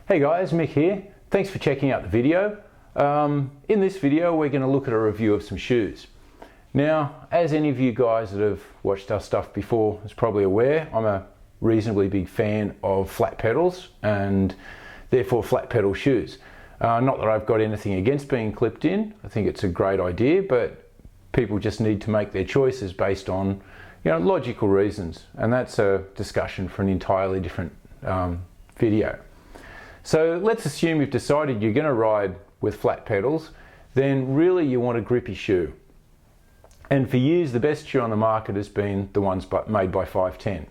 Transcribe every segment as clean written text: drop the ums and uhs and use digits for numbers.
Hey guys, Mick here. Thanks for checking out the video. In this video we're going to look at a review of some shoes. Now, as any of you guys that have watched our stuff before is probably aware, I'm a reasonably big fan of flat pedals and therefore flat pedal shoes. Not that I've got anything against being clipped in. I think it's a great idea, but people just need to make their choices based on logical reasons, and that's a discussion for an entirely different video. So let's assume you've decided you're going to ride with flat pedals, then really you want a grippy shoe. And for years the best shoe on the market has been the ones made by 510.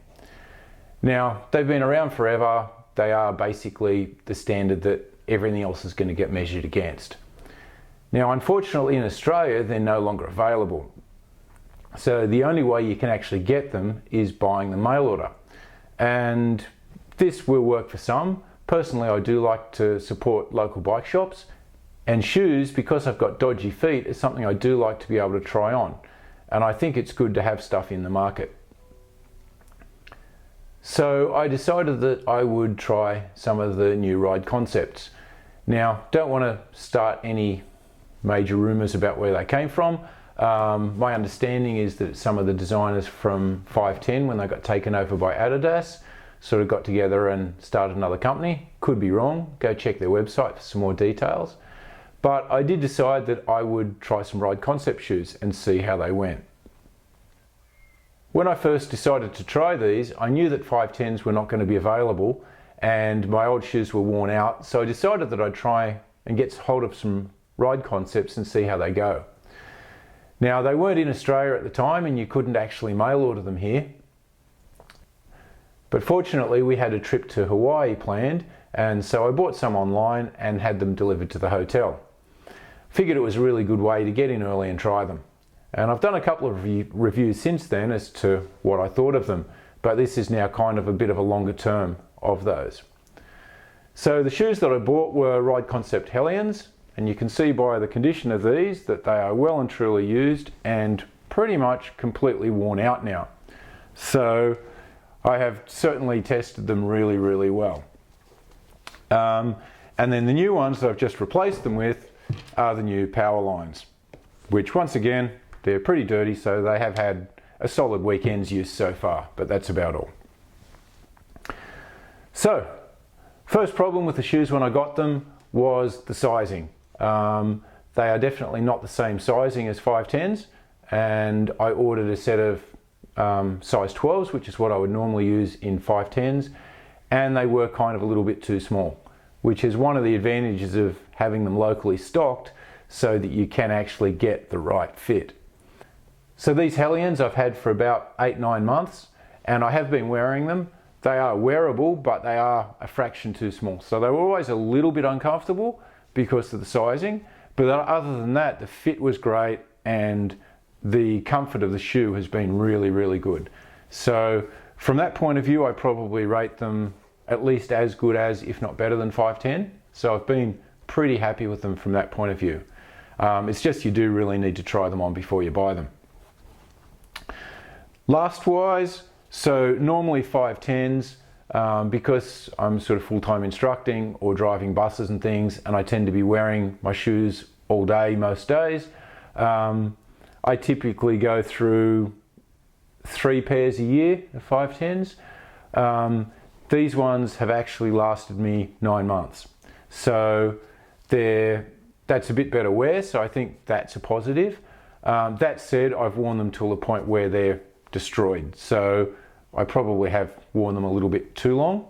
Now they've been around forever. They are basically the standard that everything else is going to get measured against. Now unfortunately in Australia they're no longer available. So the only way you can actually get them is buying the mail order. And this will work for some. Personally, I do like to support local bike shops, and shoes, because I've got dodgy feet, is something I do like to be able to try on, and I think it's good to have stuff in the market. So I decided that I would try some of the new ride concepts. Now, don't want to start any major rumors about where they came from. My understanding is that some of the designers from 510, when they got taken over by Adidas, sort of got together and started another company. Could be wrong, go check their website for some more details. But I did decide that I would try some ride concept shoes and see how they went. When I first decided to try these, I knew that 510s were not going to be available and my old shoes were worn out, so I decided that I'd try and get hold of some ride concepts and see how they go. Now they weren't in Australia at the time and you couldn't actually mail order them here. But fortunately we had a trip to Hawaii planned, and so I bought some online and had them delivered to the hotel. Figured it was a really good way to get in early and try them. And I've done a couple of reviews since then as to what I thought of them, but this is now kind of a bit of a longer term of those. So the shoes that I bought were Ride Concept Helions, and you can see by the condition of these that they are well and truly used and pretty much completely worn out now. So I have certainly tested them really, really well. And then the new ones that I've just replaced them with are the new Powerlines, which once again, they're pretty dirty, so they have had a solid weekend's use so far, but that's about all. So, first problem with the shoes when I got them was the sizing. They are definitely not the same sizing as 510s, and I ordered a set of size 12s, which is what I would normally use in 510s, and they were kind of a little bit too small, which is one of the advantages of having them locally stocked so that you can actually get the right fit. So these Helions I've had for about 8-9 months, and I have been wearing them. They are wearable, but they are a fraction too small, so they were always a little bit uncomfortable because of the sizing, but other than that the fit was great and the comfort of the shoe has been really, really good. So from that point of view, I probably rate them at least as good as, if not better than 510. So I've been pretty happy with them from that point of view. It's just you do really need to try them on before you buy them. Last-wise, so normally 510s, because I'm sort of full-time instructing or driving buses and things, and I tend to be wearing my shoes all day most days, I typically go through 3 pairs a year of 510s. These ones have actually lasted me 9 months. So that's a bit better wear, so I think that's a positive. That said, I've worn them till the point where they're destroyed. So I probably have worn them a little bit too long.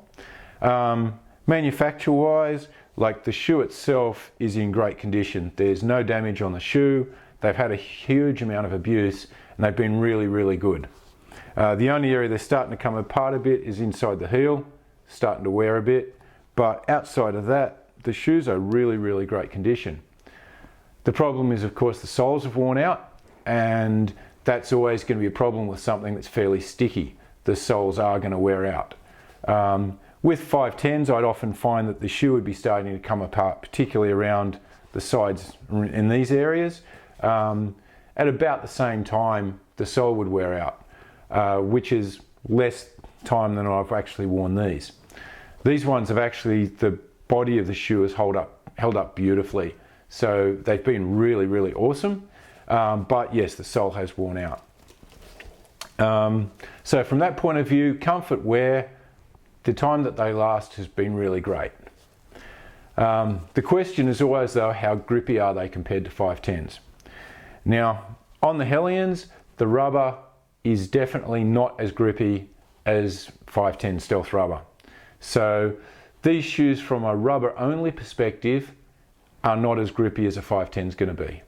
Manufacture-wise, like the shoe itself is in great condition. There's no damage on the shoe. They've had a huge amount of abuse and they've been really, really good. The only area they're starting to come apart a bit is inside the heel, starting to wear a bit, but outside of that, the shoes are really, really great condition. The problem is, of course, the soles have worn out, and that's always going to be a problem with something that's fairly sticky. The soles are going to wear out. With 510s, I'd often find that the shoe would be starting to come apart, particularly around the sides in these areas. At about the same time, the sole would wear out, which is less time than I've actually worn these. These ones have actually, the body of the shoe has held up beautifully. So they've been really, really awesome. But yes, the sole has worn out. So from that point of view, comfort wear, the time that they last has been really great. The question is always though, how grippy are they compared to 510s? Now, on the Helions, the rubber is definitely not as grippy as 510 Stealth rubber. So these shoes from a rubber only perspective are not as grippy as a 510 is going to be.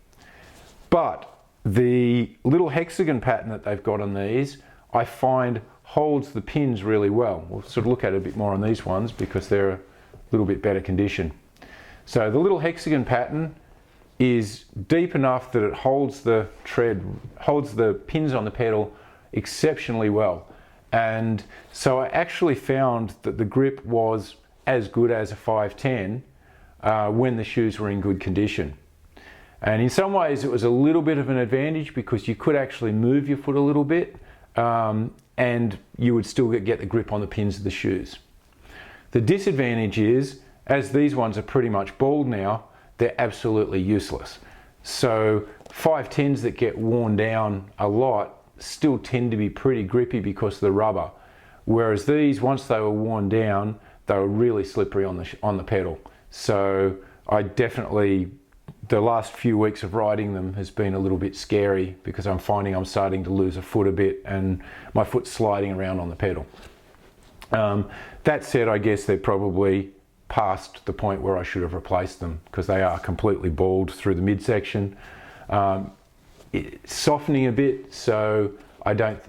But the little hexagon pattern that they've got on these, I find holds the pins really well. We'll sort of look at it a bit more on these ones because they're a little bit better condition. So the little hexagon pattern is deep enough that it holds the pins on the pedal exceptionally well. And so I actually found that the grip was as good as a 510 when the shoes were in good condition. And in some ways it was a little bit of an advantage because you could actually move your foot a little bit and you would still get the grip on the pins of the shoes. The disadvantage is, as these ones are pretty much bald now, they're absolutely useless. So 510s that get worn down a lot still tend to be pretty grippy because of the rubber. Whereas these, once they were worn down, they were really slippery on the pedal. So I definitely, the last few weeks of riding them has been a little bit scary because I'm finding I'm starting to lose a foot a bit and my foot's sliding around on the pedal. That said, I guess they're probably past the point where I should have replaced them because they are completely bald through the midsection. It's softening a bit, so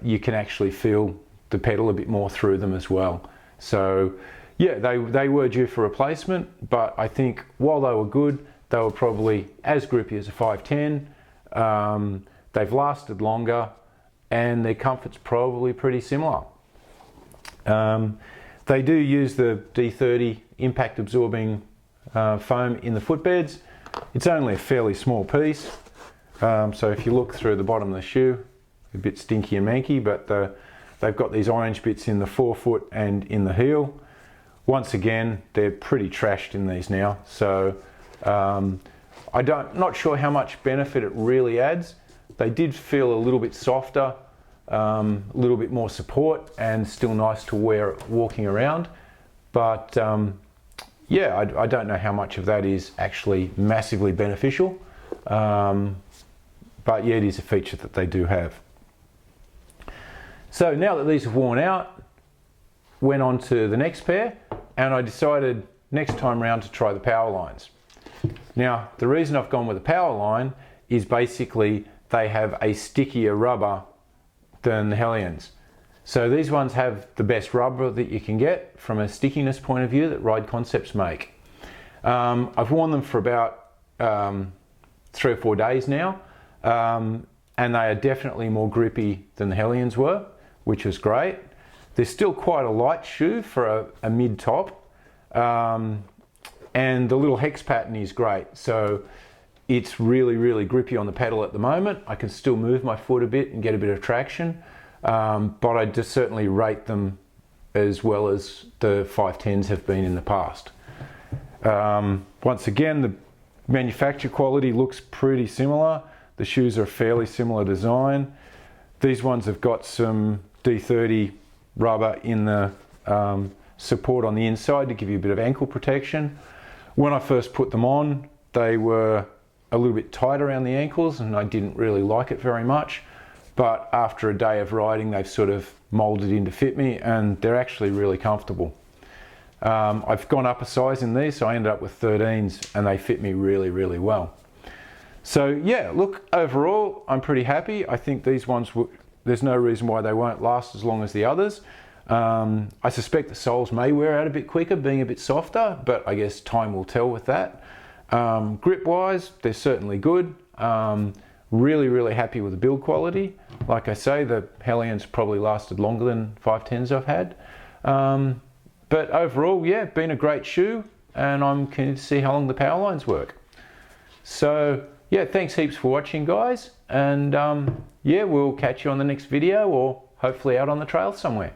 you can actually feel the pedal a bit more through them as well. So yeah, they were due for replacement, but I think while they were good, they were probably as grippy as a 510. They've lasted longer and their comfort's probably pretty similar. They do use the D30 impact absorbing foam in the footbeds. It's only a fairly small piece. So if you look through the bottom of the shoe, a bit stinky and manky, but they've got these orange bits in the forefoot and in the heel. Once again, they're pretty trashed in these now. So not sure how much benefit it really adds. They did feel a little bit softer, a little bit more support, and still nice to wear walking around. But yeah, I don't know how much of that is actually massively beneficial. But yeah, it is a feature that they do have. So now that these have worn out, went on to the next pair, and I decided next time round to try the Powerlines. Now, the reason I've gone with the Powerline is basically they have a stickier rubber than the Helions. So these ones have the best rubber that you can get from a stickiness point of view that Ride Concepts make. I've worn them for about 3 or 4 days now, and they are definitely more grippy than the Helions were, which is great. They're still quite a light shoe for a mid-top, and the little hex pattern is great. So it's really, really grippy on the pedal at the moment. I can still move my foot a bit and get a bit of traction, but I just certainly rate them as well as the 510s have been in the past. Once again, the manufacture quality looks pretty similar. The shoes are a fairly similar design. These ones have got some D30 rubber in the support on the inside to give you a bit of ankle protection. When I first put them on, they were a little bit tight around the ankles and I didn't really like it very much. But after a day of riding, they've sort of molded in to fit me and they're actually really comfortable. I've gone up a size in these, so I ended up with 13s and they fit me really, really well. So yeah, look, overall, I'm pretty happy. I think these ones, there's no reason why they won't last as long as the others. I suspect the soles may wear out a bit quicker, being a bit softer, but I guess time will tell with that. Grip-wise, they're certainly good. Really, really happy with the build quality. Like I say, the Helions probably lasted longer than 510s I've had. But overall, yeah, been a great shoe, and I'm keen to see how long the Powerlines work. So yeah, thanks heaps for watching, guys, and yeah, we'll catch you on the next video or hopefully out on the trail somewhere.